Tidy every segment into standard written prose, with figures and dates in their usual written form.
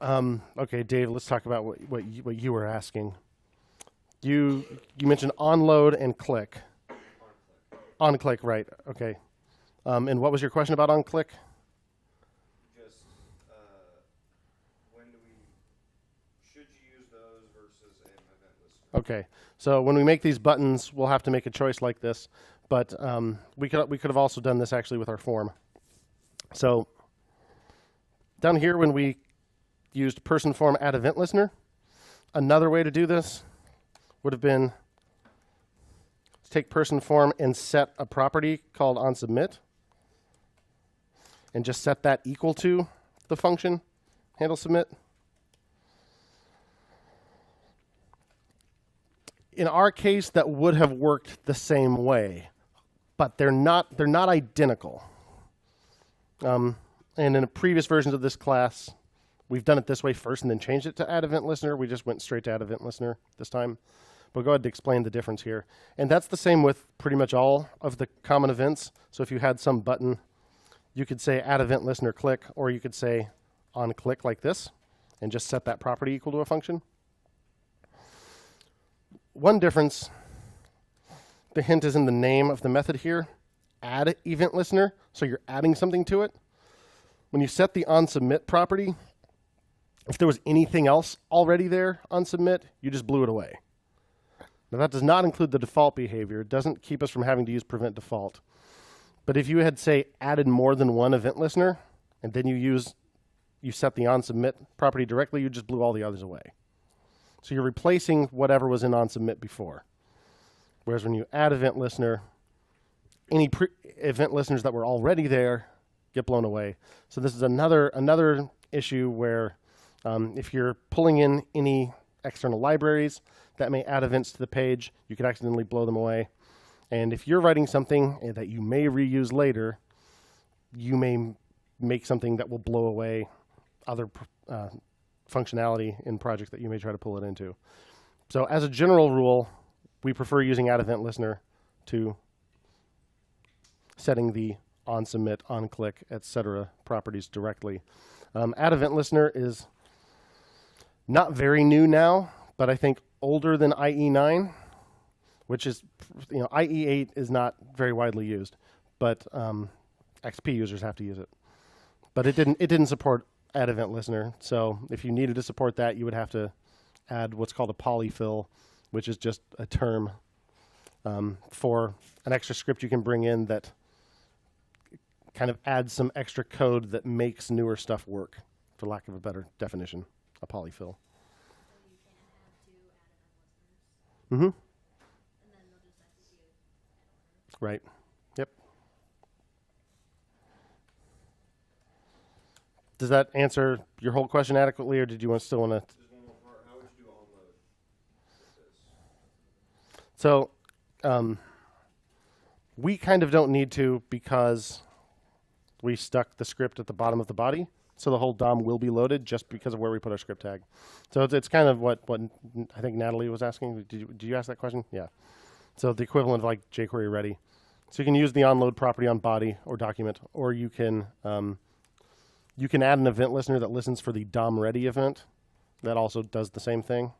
Okay, Dave, let's talk about what you were asking. You mentioned onload and click. On click, right? Okay. And what was your question about on click? Just should you use those versus an event listener? Okay. So when we make these buttons, we'll have to make a choice like this. But we could have also done this actually with our form. So down here, when we used person form add event listener, another way to do this would have been to take person form and set a property called onsubmit, and just set that equal to the function handle submit. In our case, that would have worked the same way, but they're not identical. And in the previous versions of this class, we've done it this way first and then changed it to addEventListener. We just went straight to addEventListener this time. We'll go ahead and explain the difference here. And that's the same with pretty much all of the common events. So if you had some button, you could say addEventListener click, or you could say on click like this, and just set that property equal to a function. One difference, the hint is in the name of the method here, addEventListener, so you're adding something to it. When you set the onSubmit property, if there was anything else already there on submit, you just blew it away. Now that does not include the default behavior. It doesn't keep us from having to use prevent default. But if you had, say, added more than one event listener, and then you set the onSubmit property directly, you just blew all the others away. So you're replacing whatever was in onSubmit before. Whereas when you add event listener, any event listeners that were already there get blown away. So this is another issue where if you're pulling in any external libraries that may add events to the page, you could accidentally blow them away. And if you're writing something that you may reuse later, you may make something that will blow away other functionality in projects that you may try to pull it into. So as a general rule, we prefer using addEventListener to setting the onSubmit, onClick, etc. properties directly. addEventListener is not very new now, but I think older than IE9, which is, IE8 is not very widely used, but XP users have to use it. But it didn't support addEventListener, so if you needed to support that, you would have to add what's called a polyfill, which is just a term for an extra script you can bring in that kind of adds some extra code that makes newer stuff work, for lack of a better definition, a polyfill. So you can add two addEventListeners. Mm-hmm. And then they'll just execute in order. Right. Yep. Does that answer your whole question adequately, or did you still want to? There's one more part. How would you do onload with this? So we kind of don't need to because we stuck the script at the bottom of the body. So the whole DOM will be loaded just because of where we put our script tag. So it's kind of what I think Natalie was asking. Did you ask that question? Yeah. So the equivalent of like jQuery ready. So you can use the onload property on body or document, or you can add an event listener that listens for the DOM ready event. That also does the same thing.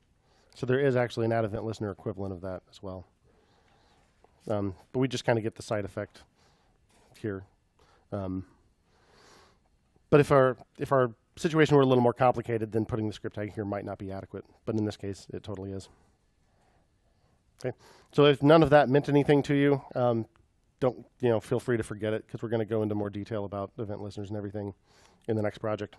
So there is actually an addEventListener equivalent of that as well. But we just kind of get the side effect here. But if our situation were a little more complicated, then putting the script tag here might not be adequate. But in this case, it totally is. Okay. So if none of that meant anything to you, don't feel free to forget it, because we're going to go into more detail about event listeners and everything in the next project.